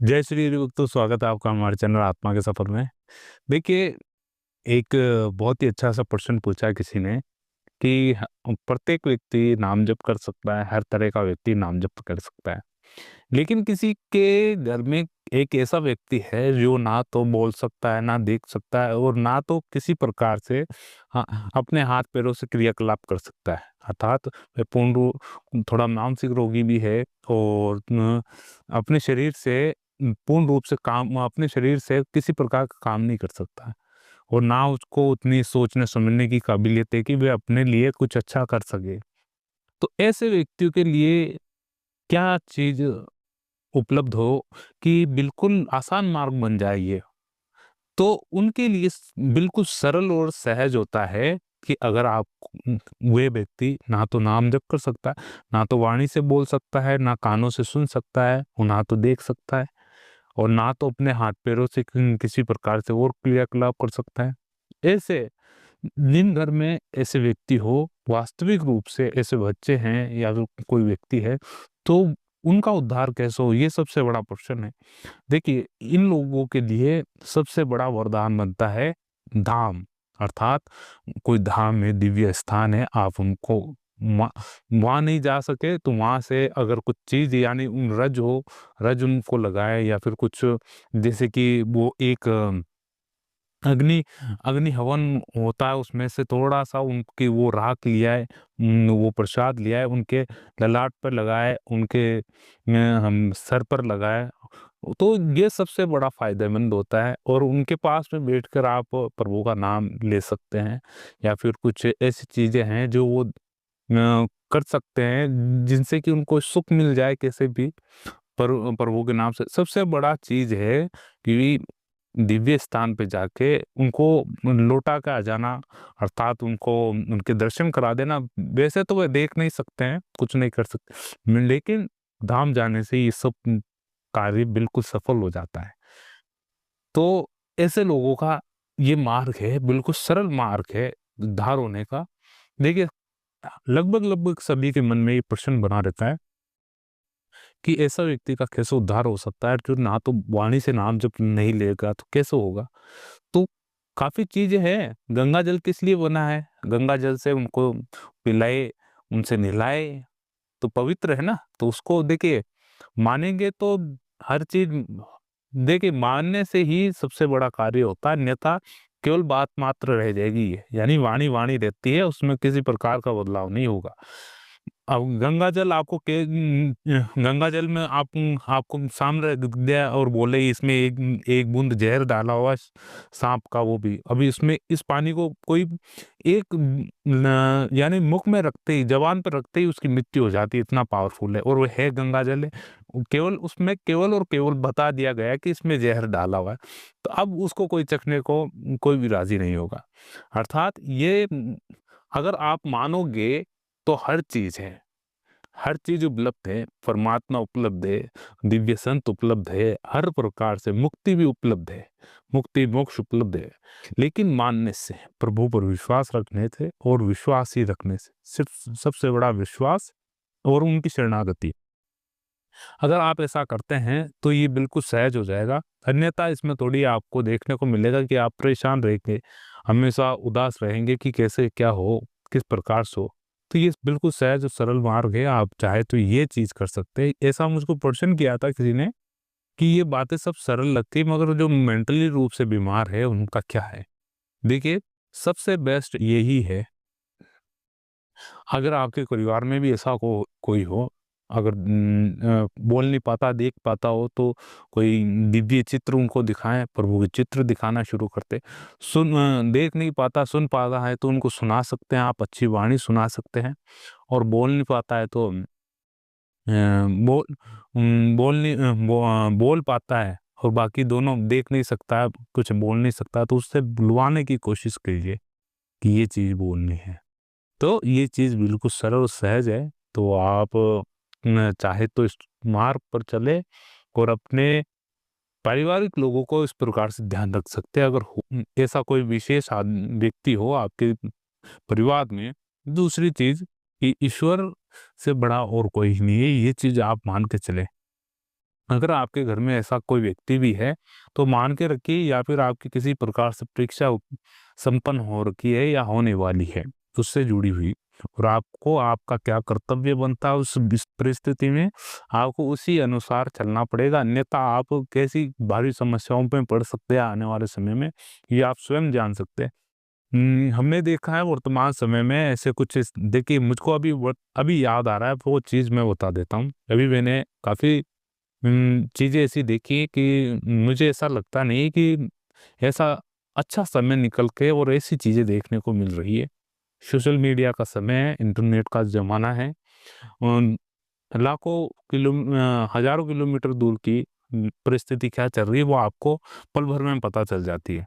जय श्री हरि तो स्वागत है आपका हमारे चैनल आत्मा के सफर में। देखिए, एक बहुत ही अच्छा सा प्रश्न पूछा है किसी ने कि प्रत्येक व्यक्ति नाम जप कर सकता है, हर तरह का व्यक्ति नाम जप कर सकता है। लेकिन किसी के घर में एक ऐसा व्यक्ति है जो ना तो बोल सकता है, ना देख सकता है और ना तो किसी प्रकार से अपने हाथ-पैरों से क्रियाकलाप कर सकता है। अर्थात वह पूर्ण थोड़ा मानसिक रोगी भी है और अपने शरीर से पूर्ण रूप से काम अपने शरीर से किसी प्रकार का काम नहीं कर सकता है और ना उसको उतनी सोचने समझने की काबिलियत है कि वह अपने लिए कुछ अच्छा कर सके। तो ऐसे व्यक्तियों के लिए क्या चीज़ उपलब्ध हो कि बिल्कुल आसान मार्ग बन जाए ये? तो उनके लिए बिल्कुल सरल और सहज होता है कि अगर आप वे व्यक्ति ना तो नाम जप कर सकता है, ना तो वाणी से बोल सकता है, ना कानों से सुन सकता है और ना तो देख सकता है और ना तो अपने हाथ-पैरों से किसी प्रकार से और क्रियाकलाप कर सकता है। ऐसे दिन भर में ऐसे व्यक्ति हो, वास्तविक रूप से ऐसे बच्चे हैं या फिर कोई व्यक्ति है, तो उनका उद्धार कैसे हो? ये सबसे बड़ा प्रश्न है। देखिए, इन लोगों के लिए सबसे बड़ा वरदान बनता है धाम, अर्थात कोई धाम है, दिव्य स्थान है, आप उनको वहाँ वहाँ नहीं जा सके तो वहाँ से अगर कुछ चीज़ यानी रज हो, रज उनको लगाए या फिर कुछ जैसे कि वो एक अग्नि अग्नि हवन होता है उसमें से थोड़ा-सा उनकी वो राख लिया है, वो प्रसाद लिया है, उनके ललाट पर लगाए, उनके हम सर पर लगाए, तो ये सबसे बड़ा फ़ायदेमंद होता है और उनके पास में बैठकर आप प्रभु का नाम ले सकते हैं या फिर कुछ ऐसी चीज़ें हैं जो वो कर सकते हैं जिनसे कि उनको सुख मिल जाए कैसे भी प्रभु के नाम से। सबसे बड़ा चीज़ है कि दिव्य स्थान पे जाके उनको लौटा के आ जाना, अर्थात उनको उनके दर्शन करा देना। वैसे तो वह देख नहीं सकते हैं, कुछ नहीं कर सकते, लेकिन धाम जाने से ये सब कार्य बिल्कुल सफल हो जाता है। तो ऐसे लोगों का ये मार्ग है, बिल्कुल सरल मार्ग है उद्धार होने का। देखिए, लगभग सभी के मन में ये प्रश्न बना रहता है कि ऐसा व्यक्ति का कैसे उद्धार हो सकता है जो ना तो वाणी से नाम जप नहीं लेगा तो कैसे होगा? तो काफ़ी चीज़ें हैं, गंगा जल किस लिए बना है? गंगा जल से उनको पिलाए, उनसे नहलाए, तो पवित्र है ना? तो उसको देखिए मानेंगे तो हर चीज़ देखिए मानने से ही सबसे बड़ा कार्य होता है, अन्यथा केवल बात मात्र रह जाएगी ये, यानी वाणी वाणी रहती है, उसमें किसी प्रकार का बदलाव नहीं होगा। अब गंगा जल आपको गंगा जल में आपको सामने रख दिया और बोले इसमें एक एक बूंद ज़हर डाला हुआ है साँप का वो भी। अभी इसमें इस पानी को कोई एक न यानी मुख में रखते ही, ज़ुबान पे रखते ही उसकी मृत्यु हो जाती है, इतना पावरफुल है और वो है गंगा जल है। केवल उसमें केवल और केवल बता दिया गया है कि इसमें ज़हर डाला हुआ है। तो अब उसको कोई चखने को कोई भी राज़ी नहीं होगा। अर्थात ये अगर आप मानोगे तो हर चीज़ है। हर चीज़ उपलब्ध है, परमात्मा उपलब्ध है, दिव्य संत उपलब्ध है, हर प्रकार से मुक्ति भी उपलब्ध है, मुक्ति मोक्ष उपलब्ध है। लेकिन मानने से, प्रभु पर विश्वास रखने से और विश्वास ही रखने से, सिर्फ सबसे बड़ा विश्वास और उनकी शरणागति। अगर आप ऐसा करते हैं, तो ये बिल्कुल सहज हो जाएगा, अन्यथा इसमें थोड़ी आपको देखने को मिलेगा कि आप परेशान रहेंगे, हमेशा उदास रहेंगे कि कैसे क्या हो, किस प्रकार से हो। तो ये बिल्कुल सहज और सरल मार्ग है, आप चाहे तो ये चीज़ कर सकते हैं। ऐसा मुझको प्रश्न किया था किसी ने कि ये बातें सब सरल लगती है मगर जो मेंटली रूप से बीमार है, उनका क्या है? देखिए, सबसे बेस्ट यही है अगर आपके परिवार में भी ऐसा कोई हो, अगर बोल नहीं पाता, देख पाता हो तो कोई दिव्य चित्र उनको दिखाएँ, प्रभु के चित्र दिखाना शुरू करते। देख नहीं पाता, सुन पाता है तो उनको सुना सकते हैं आप, अच्छी वाणी सुना सकते हैं और बोल नहीं पाता है तो बोल बोल नहीं बोल पाता है और बाकी दोनों देख नहीं सकता है, कुछ बोल नहीं सकता तो उससे बुलवाने की कोशिश कीजिए कि ये चीज़ बोलनी है। तो ये चीज़ बिल्कुल सरल और सहज है, तो आप चाहे तो इस मार्ग पर चलें और अपने पारिवारिक लोगों को इस प्रकार से ध्यान रख सकते हैं। अगर ऐसा कोई विशेष व्यक्ति हो आपके परिवार में। दूसरी चीज़ कि ईश्वर से बड़ा और कोई नहीं है, ये चीज़ आप मान के चलें। अगर आपके घर में ऐसा कोई व्यक्ति भी है तो मान के रखिए, या फिर आपकी किसी प्रकार से परीक्षा संपन्न हो रखी है या होने वाली है उससे जुड़ी हुई, और आपको आपका क्या कर्तव्य बनता है उस परिस्थिति में, आपको उसी अनुसार चलना पड़ेगा, अन्यथा आप कैसी भारी समस्याओं में पड़ सकते हैं आने वाले समय में, ये आप स्वयं जान सकते हैं। हमने देखा है वर्तमान समय में ऐसे कुछ देखिए, मुझको अभी याद आ रहा है वो चीज़, मैं बता देता हूँ। अभी मैंने काफ़ी चीज़ें ऐसी देखी कि मुझे ऐसा लगता नहीं कि ऐसा अच्छा समय निकल के और ऐसी चीज़ें देखने को मिल रही है। सोशल मीडिया का समय है, इंटरनेट का ज़माना है। अ, हज़ारों किलोमीटर दूर की परिस्थिति क्या चल रही है वो आपको पल भर में पता चल जाती है।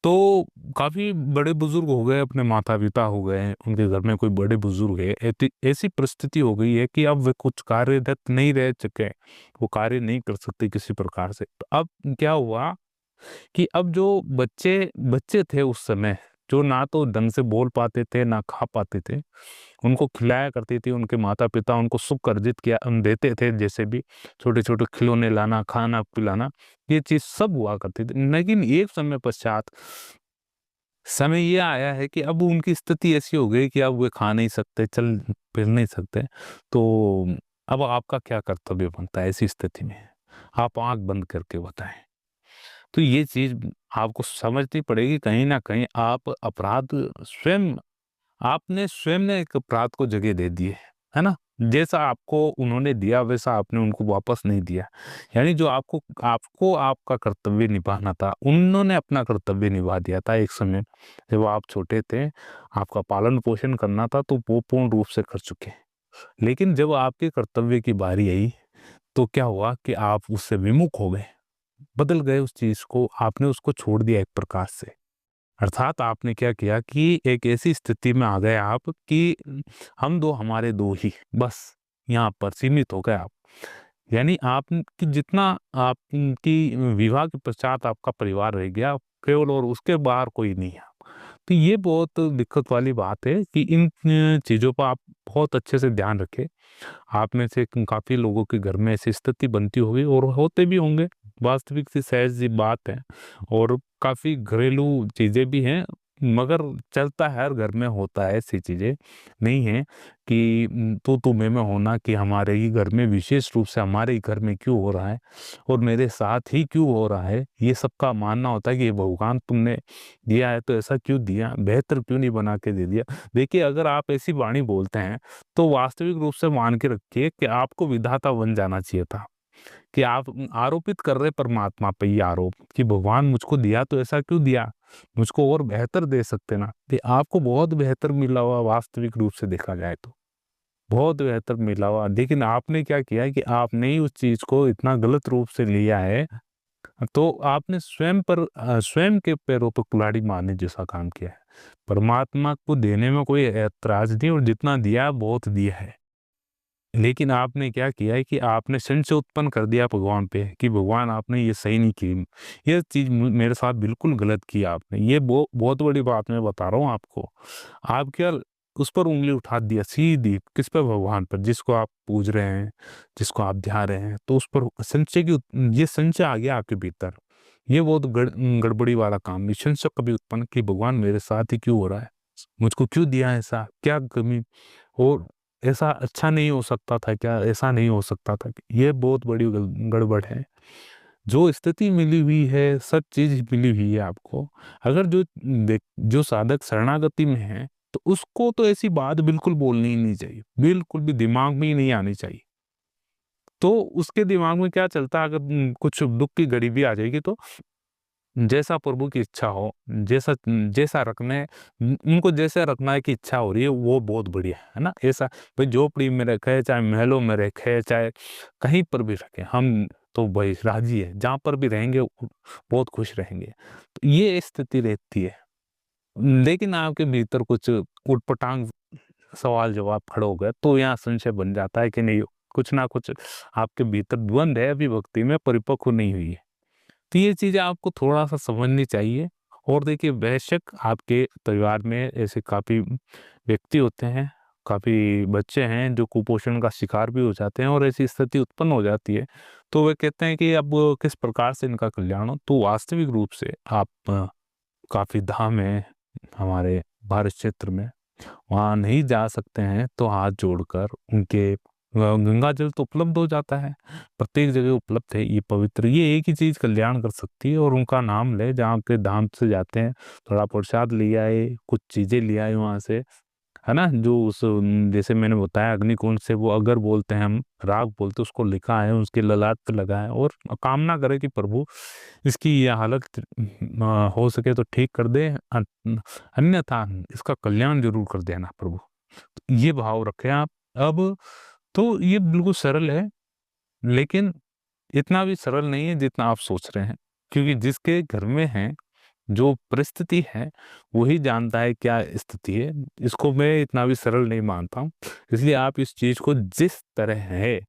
तो काफ़ी बड़े-बुज़ुर्ग हो गए, अपने माता-पिता हो गए, उनके घर में कोई बड़े-बुज़ुर्ग है, ऐसी परिस्थिति हो गई है कि अब वे कुछ कार्यरत नहीं रह चुके, वो कार्य नहीं कर सकते किसी प्रकार से। तो अब क्या हुआ कि अब जो बच्चे बच्चे थे उस समय, जो ना तो ढंग से बोल पाते थे, ना खा पाते थे, उनको खिलाया करती थी उनके माता-पिता, उनको सुख अर्जित किया देते थे, जैसे भी छोटे-छोटे खिलौने लाना, खाना-पिलाना, ये चीज़ सब हुआ करती थी। लेकिन एक समय पश्चात समय ये आया है कि अब उनकी स्थिति ऐसी हो गई कि अब वे खा नहीं सकते, चल फिर नहीं सकते। तो अब आपका क्या कर्तव्य बनता है ऐसी स्थिति में? आप आँख बंद करके बताएँ। तो ये चीज़ आपको समझनी पड़ेगी, कहीं न कहीं आप अपराध स्वयं आपने स्वयं ने एक अपराध को जगह दे दी है ना? जैसा आपको उन्होंने दिया वैसा आपने उनको वापस नहीं दिया। यानी जो आपको आपको आपका कर्तव्य निभाना था, उन्होंने अपना कर्तव्य निभा दिया था एक समय, जब आप छोटे थे, आपका पालन-पोषण करना था तो वो पूर्ण रूप से कर चुके। लेकिन जब आपके कर्तव्य की बारी आई, तो क्या हुआ कि आप उससे विमुख हो गए, बदल गए उस चीज़ को, आपने उसको छोड़ दिया एक प्रकार से। अर्थात आपने क्या किया कि एक ऐसी स्थिति में आ गए आप कि हम 2 हमारे 2 ही, बस यहाँ पर सीमित हो गए आप। यानी आपकी जितना आपकी विवाह के पश्चात आपका परिवार रह गया केवल, और उसके बाहर कोई नहीं है। तो ये बहुत दिक्कत वाली बात है कि इन चीज़ों पर आप बहुत अच्छे से ध्यान रखें। आप में से काफ़ी लोगों के घर में ऐसी स्थिति बनती होगी और होते भी होंगे, वास्तविक सी सहज-सी बात है, और काफ़ी घरेलू चीज़ें भी हैं, मगर चलता है, हर घर में होता है, ऐसी चीज़ें नहीं हैं कि तू-तू, मैं-मैं होना कि हमारे ही घर में, विशेष रूप से हमारे ही घर में क्यों हो रहा है और मेरे साथ ही क्यों हो रहा है। ये सबका मानना होता है कि ये भगवान तुमने दिया है तो ऐसा क्यों दिया, बेहतर क्यों नहीं बना के दे दिया। देखिए, अगर आप ऐसी वाणी बोलते हैं तो वास्तविक रूप से मान के रखिए कि आपको विधाता बन जाना चाहिए था, कि आप आरोपित कर रहे परमात्मा पे ये आरोप कि भगवान मुझको दिया तो ऐसा क्यों दिया? मुझको और बेहतर दे सकते ना। ये आपको बहुत बेहतर मिला हुआ, वास्तविक रूप से देखा जाए तो, बहुत बेहतर मिला हुआ। लेकिन आपने क्या किया कि आपने ही उस चीज़ को इतना गलत रूप से लिया है, तो आपने स्वयं के पैरों पे कुल्हाड़ी मारने जैसा काम किया है। परमात्मा को देने में कोई ऐतराज़ नहीं, और जितना दिया बहुत दिया है। लेकिन आपने क्या किया है कि आपने संशय उत्पन्न कर दिया भगवान पे कि भगवान आपने ये सही नहीं की। ये चीज़ मेरे साथ बिल्कुल गलत की आपने। ये बहुत बड़ी बात मैं बता रहा हूँ आपको। आप क्या उस पर उँगली उठा दिया सीधी, किस पे? भगवान पर, जिसको आप पूज रहे हैं, जिसको आप ध्या रहे हैं। तो उस पर ये संशय आ गया आपके भीतर। ये बहुत गड़बड़ी वाला काम, ये संशय कभी उत्पन्न कि भगवान मेरे साथ ही क्यों हो रहा है? मुझको क्यों दिया ऐसा? क्या कमी? और ऐसा अच्छा नहीं हो सकता था क्या? ऐसा नहीं हो सकता था? ये बहुत बड़ी गड़बड़ है। जो स्थिति मिली हुई है, सब चीज़ मिली हुई है आपको। अगर जो साधक शरणागति में है, तो उसको तो ऐसी बात बिल्कुल बोलनी ही नहीं चाहिए। बिल्कुल भी दिमाग में ही नहीं आनी चाहिए। तो उसके दिमाग में क्या चलता है, अगर कुछ दुःख की घड़ी भी आ जाएगी तो जैसा प्रभु की इच्छा हो, जैसा जैसा रखना है, उनको जैसे रखना है की इच्छा हो रही है, वो बहुत बढ़िया है ना? ऐसा भाई झोपड़ी में रखे, चाहे महलों में रखे, चाहे कहीं पर भी रखे, हम तो भाई राज़ी है, जहाँ पर भी रहेंगे बहुत खुश रहेंगे। तो ये स्थिति रहती है। लेकिन आपके भीतर कुछ ऊटपटांग सवाल-जवाब खड़े हो गए, तो यहाँ संशय बन जाता है कि नहीं, कुछ ना कुछ आपके भीतर द्वंद है, अभी भक्ति में परिपक्व नहीं हुई है। तो ये चीज़ें आपको थोड़ा-सा समझनी चाहिए। और देखिए, बेशक आपके परिवार में ऐसे काफ़ी व्यक्ति होते हैं, काफ़ी बच्चे हैं जो कुपोषण का शिकार भी हो जाते हैं और ऐसी स्थिति उत्पन्न हो जाती है, तो वे कहते हैं कि अब किस प्रकार से इनका कल्याण हो। तो वास्तविक रूप से आप काफ़ी धाम है हमारे भारत क्षेत्र में, वहाँ नहीं जा सकते हैं तो हाथ जोड़कर उनके गंगा जल तो उपलब्ध हो जाता है, प्रत्येक जगह उपलब्ध है, ये पवित्र, ये एक ही चीज़ कल्याण कर सकती है और उनका नाम ले। जहाँ के धाम से जाते हैं, थोड़ा प्रसाद ले आए, कुछ चीज़ें ले आए वहाँ से, है ना? जो उस जैसे मैंने बताया अग्निकुंड से वो अगर बोलते हैं, हम राग बोलते हैं, उसको लिखा है, उसके ललाट पे लगाएं और कामना करें कि प्रभु इसकी ये हालत हो सके तो ठीक कर दे, अन्यथा इसका कल्याण जरूर कर देना प्रभु। ये भाव रखें आप। अब तो ये बिल्कुल सरल है, लेकिन इतना भी सरल नहीं है जितना आप सोच रहे हैं, क्योंकि जिसके घर में है, जो परिस्थिति है, वही जानता है क्या स्थिति है। इसको मैं इतना भी सरल नहीं मानता हूँ। इसलिए आप इस चीज़ को जिस तरह है,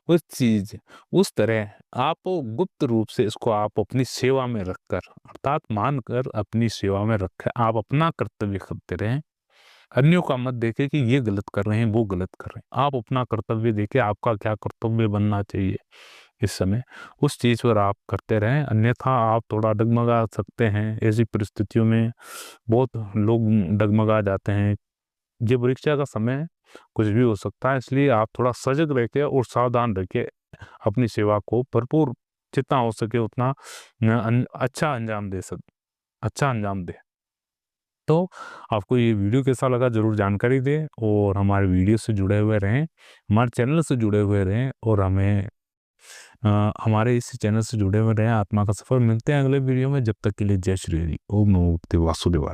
उस तरह आप गुप्त रूप से इसको आप अपनी सेवा में रखकर, अर्थात मानकर अपनी सेवा में रखकर आप अपना कर्तव्य करते रहें। अन्यों का मत देखें कि ये गलत कर रहे हैं, वो गलत कर रहे हैं। आप अपना कर्तव्य देखें, आपका क्या कर्तव्य बनना चाहिए इस समय, उस चीज़ पर आप करते रहें। अन्यथा आप थोड़ा डगमगा सकते हैं। ऐसी परिस्थितियों में बहुत लोग डगमगा जाते हैं। ये परीक्षा का समय है, कुछ भी हो सकता है, इसलिए आप थोड़ा सजग रह के और सावधान रह के अपनी सेवा को भरपूर जितना हो सके उतना अच्छा अंजाम दें। तो आपको ये वीडियो कैसा लगा ज़रूर जानकारी दें और हमारे वीडियो से जुड़े हुए रहें, हमारे चैनल से जुड़े हुए रहें और हमारे इस चैनल से जुड़े हुए रहें। आत्मा का सफ़र, मिलते हैं अगले वीडियो में। जब तक के लिए जय श्री हरि। ओम नमो भगवते वासुदेवाय।